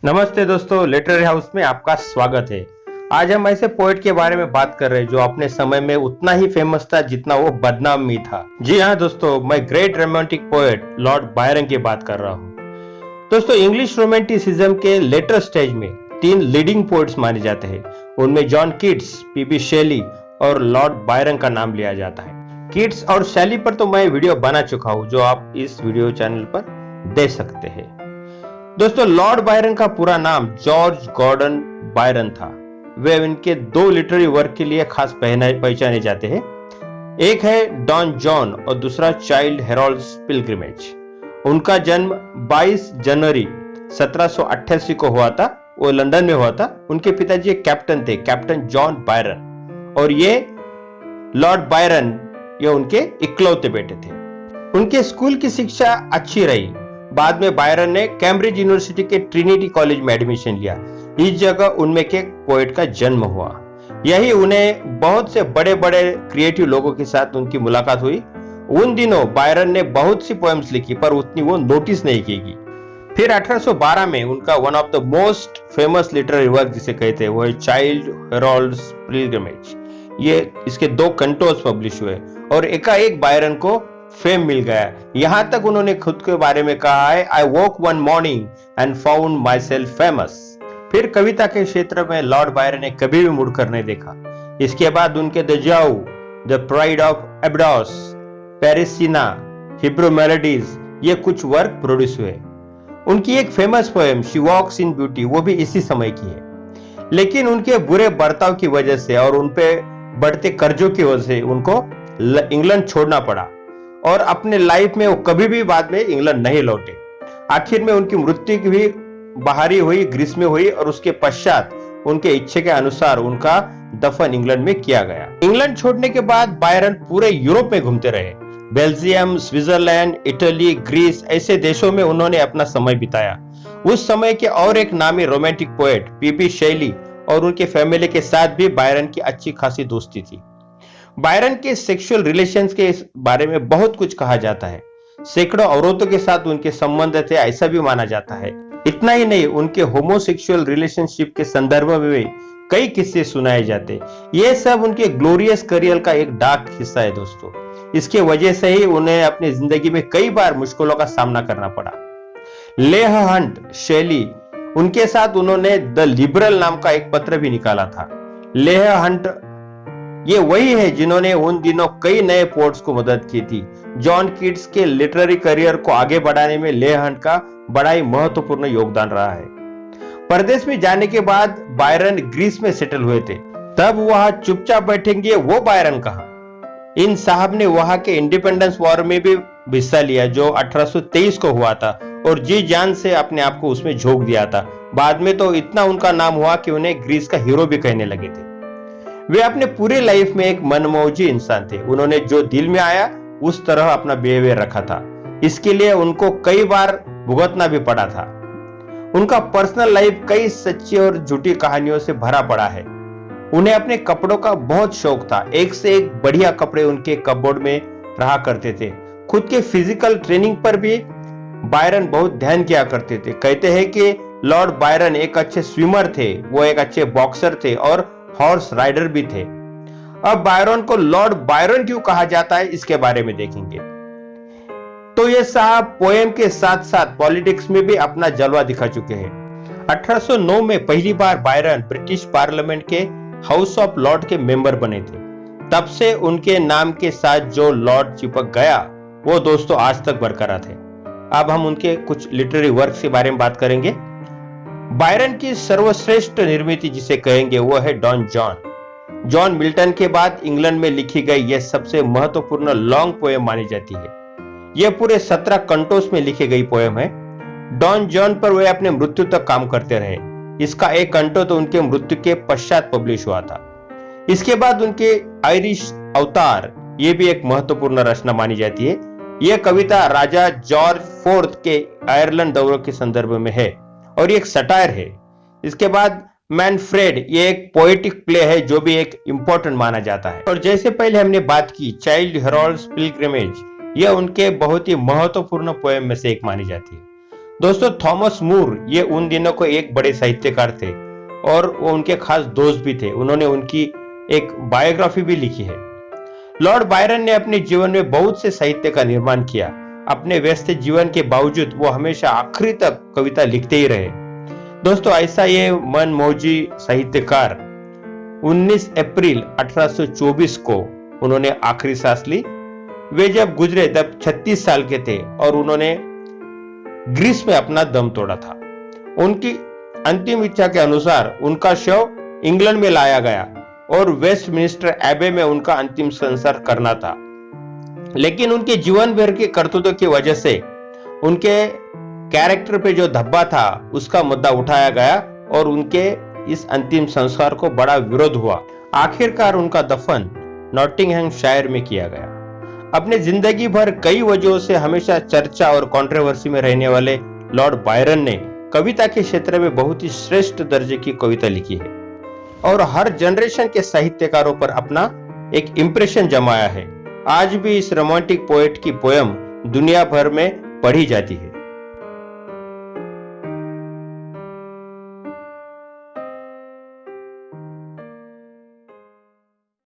नमस्ते दोस्तों, literary house में आपका स्वागत है। आज हम ऐसे पोएट के बारे में बात कर रहे हैं जो अपने समय में उतना ही फेमस था जितना वो बदनाम भी था। जी हाँ दोस्तों, मैं great romantic poet Lord Byron की बात कर रहा हूँ। दोस्तों, इंग्लिश रोमांटिसिज्म के लेटर स्टेज में 3 लीडिंग पोएट्स माने जाते हैं। उनमें जॉन कीट्स, पीबी शेली और लॉर्ड बायरन का नाम लिया जाता है। कीट्स और शेली पर तो मैं वीडियो बना चुका हूँ जो आप इस वीडियो चैनल पर देख सकते हैं। दोस्तों, लॉर्ड बायरन का पूरा नाम जॉर्ज गॉर्डन बायरन था। वे उनके 2 लिटरेरी वर्क के लिए खास पहचाने जाते हैं। एक है डॉन जॉन और दूसरा चाइल्ड हेरोल्ड्स पिलग्रिमेज। उनका जन्म 22 जनवरी 1788 को हुआ था। वो लंदन में हुआ था। उनके पिताजी एक कैप्टन थे, कैप्टन जॉन बायरन, और ये लॉर्ड बायरन ये उनके इकलौते बेटे थे। उनके स्कूल की शिक्षा अच्छी रही। बाद में बायरन ने कैम्ब्रिज यूनिवर्सिटी के ट्रिनिटी कॉलेज में एडमिशन लिया। इस जगह उनमें के पोएट का जन्म हुआ। यही उन्हें बहुत से बड़े बड़े क्रिएटिव लोगों के साथ उनकी मुलाकात हुई। उन दिनों बायरन ने बहुत सी पोएम्स लिखी पर उतनी वो नोटिस नहीं की गई। फिर 1812 में उनका one of the most famous literary work जिसे कहते हैं वो है चाइल्ड हेरोल्ड्स पिलग्रिमेज। ये इसके 2 कंटोस पब्लिश हुए और एकाएक बायरन को फेम मिल गया। यहां तक उन्होंने खुद के बारे में कहा है, I woke one morning and found myself famous. फिर कविता के क्षेत्र में लॉर्ड बायरन ने कभी भी मुड़कर नहीं देखा। इसके बाद उनके the Giaour, the pride of Abydos, Parisina, Hebrew Melodies ये कुछ वर्क प्रोड्यूस हुए। उनकी एक famous poem she walks in beauty वो भी इसी समय की है। लेकिन उनके बुरे बर्ताव की वजह से और उनपे बढ़ते कर्जों की वजह से उनको इंग्लैंड छोड़ना पड़ा और अपने लाइफ में वो कभी भी बाद में इंग्लैंड नहीं लौटे। आखिर में उनकी मृत्यु भी बाहरी हुई, ग्रीस में हुई और उसके पश्चात उनके इच्छे के अनुसार उनका दफन इंग्लैंड में किया गया। इंग्लैंड छोड़ने के बाद बायरन पूरे यूरोप में घूमते रहे। बेल्जियम, स्विट्जरलैंड, इटली, ग्रीस ऐसे देशों में उन्होंने अपना समय बिताया। उस समय के और एक नामी रोमांटिक पोएट पीबी शेली और उनके फैमिली के साथ भी बायरन की अच्छी खासी दोस्ती थी। बायरन के सेक्सुअल रिलेशंस के बारे में बहुत कुछ कहा जाता है। सैकड़ों औरतों के साथ उनके संबंध थे ऐसा भी माना जाता है। इतना ही नहीं, उनके होमोसेक्सुअल रिलेशनशिप के संदर्भ में कई किस्से सुनाए जाते। ये सब उनके ग्लोरियस करियर का एक डार्क हिस्सा है दोस्तों। इसके वजह से ही उन्हें अपनी जिंदगी में कई बार मुश्किलों का सामना करना पड़ा। लेह हंट शेली, उनके साथ उन्होंने द लिबरल नाम का एक पत्र भी निकाला था। लेह हंट ये वही है जिन्होंने उन दिनों कई नए पोएट्स को मदद की थी। जॉन कीट्स के लिटरेरी करियर को आगे बढ़ाने में लेह हंट का बड़ा ही महत्वपूर्ण योगदान रहा है। परदेश में जाने के बाद बायरन ग्रीस में सेटल हुए थे। तब वहां चुपचाप बैठेंगे वो बायरन कहां। इन साहब ने वहां के इंडिपेंडेंस वॉर में भी हिस्सा लिया जो 1823 को हुआ था और जी जान से अपने आप को उसमें झोंक दिया था। बाद में तो इतना उनका नाम हुआ कि उन्हें ग्रीस का हीरो भी कहने लगे थे। वे अपने पूरे लाइफ में एक मनमौजी इंसान थे। उन्होंने जो दिल में आया उस तरह अपना बिहेवियर रखा था। इसके लिए उनको कई बार भुगतना भी पड़ा था। उनका पर्सनल लाइफ कई सच्ची और झूठी कहानियों से भरा पड़ा है। उन्हें अपने कपड़ों का बहुत शौक था। एक से एक बढ़िया कपड़े उनके कपबोर्ड में रहा करते थे। खुद के फिजिकल ट्रेनिंग पर भी बायरन बहुत ध्यान किया करते थे। कहते हैं कि लॉर्ड बायरन एक अच्छे स्विमर थे, वो एक अच्छे बॉक्सर थे और हॉर्स राइडर भी थे। अब बायरन को लॉर्ड बायरन क्यों कहा जाता है इसके बारे में देखेंगे। तो ये साहब पोएम के साथ साथ पॉलिटिक्स में भी अपना जलवा दिखा चुके हैं। 1809 में पहली बार बायरन ब्रिटिश पार्लियामेंट के हाउस ऑफ लॉर्ड के मेंबर बने थे। तब से उनके नाम के साथ जो लॉर्ड चिपक गया वो दोस्तों आज तक बरकरार है। अब हम उनके कुछ लिटरेरी वर्क के बारे में बात करेंगे। बायरन की सर्वश्रेष्ठ निर्मित जिसे कहेंगे वो है डॉन जॉन। जॉन मिल्टन के बाद इंग्लैंड में लिखी गई यह सबसे महत्वपूर्ण लॉन्ग पोएम मानी जाती है। यह पूरे 17 कंटोस में लिखी गई पोएम है। डॉन जॉन पर वे अपने मृत्यु तक काम करते रहे। इसका एक कंटो तो उनके मृत्यु के पश्चात पब्लिश हुआ था। इसके बाद उनके आयरिश अवतार ये भी एक महत्वपूर्ण रचना मानी जाती है। यह कविता राजा जॉर्ज IV के आयरलैंड दौरे के संदर्भ में है और ये एक सटायर है। इसके बाद मैनफ्रेड ये एक पोएटिक प्ले है जो भी एक इंपॉर्टेंट माना जाता है। और जैसे पहले हमने बात की चाइल्ड हेरोल्ड्स पिलग्रिमेज, यह उनके बहुत ही महत्वपूर्ण पोएम में से एक मानी जाती है। दोस्तों, थॉमस मूर ये उन दिनों को एक बड़े साहित्यकार थे और वो उनके खास दोस्त भी थे। उन्होंने उनकी एक बायोग्राफी भी लिखी है। लॉर्ड बायरन ने अपने जीवन में बहुत से साहित्य का निर्माण किया। अपने व्यस्त जीवन के बावजूद वो हमेशा आखिरी तक कविता लिखते ही रहे। दोस्तों, ऐसा ये मनमौजी साहित्यकार 19 अप्रैल 1824 को उन्होंने आखिरी सांस ली। वे जब गुजरे तब 36 साल के थे और उन्होंने ग्रीस में अपना दम तोड़ा था। उनकी अंतिम इच्छा के अनुसार उनका शव इंग्लैंड में लाया गया और वेस्टमिनिस्टर एबे में उनका अंतिम संस्कार करना था। लेकिन उनके जीवन भर के करतूतों की वजह से उनके कैरेक्टर पे जो धब्बा था उसका मुद्दा उठाया गया और उनके इस अंतिम संस्कार को बड़ा विरोध हुआ। आखिरकार उनका दफन नॉटिंघमशायर में किया गया। अपने जिंदगी भर कई वजहों से हमेशा चर्चा और कंट्रोवर्सी में रहने वाले लॉर्ड बायरन ने कविता के क्षेत्र में बहुत ही श्रेष्ठ दर्जे की कविता लिखी है और हर जनरेशन के साहित्यकारों पर अपना एक इंप्रेशन जमाया है। आज भी इस रोमांटिक पोएट की पोयम दुनिया भर में पढ़ी जाती है।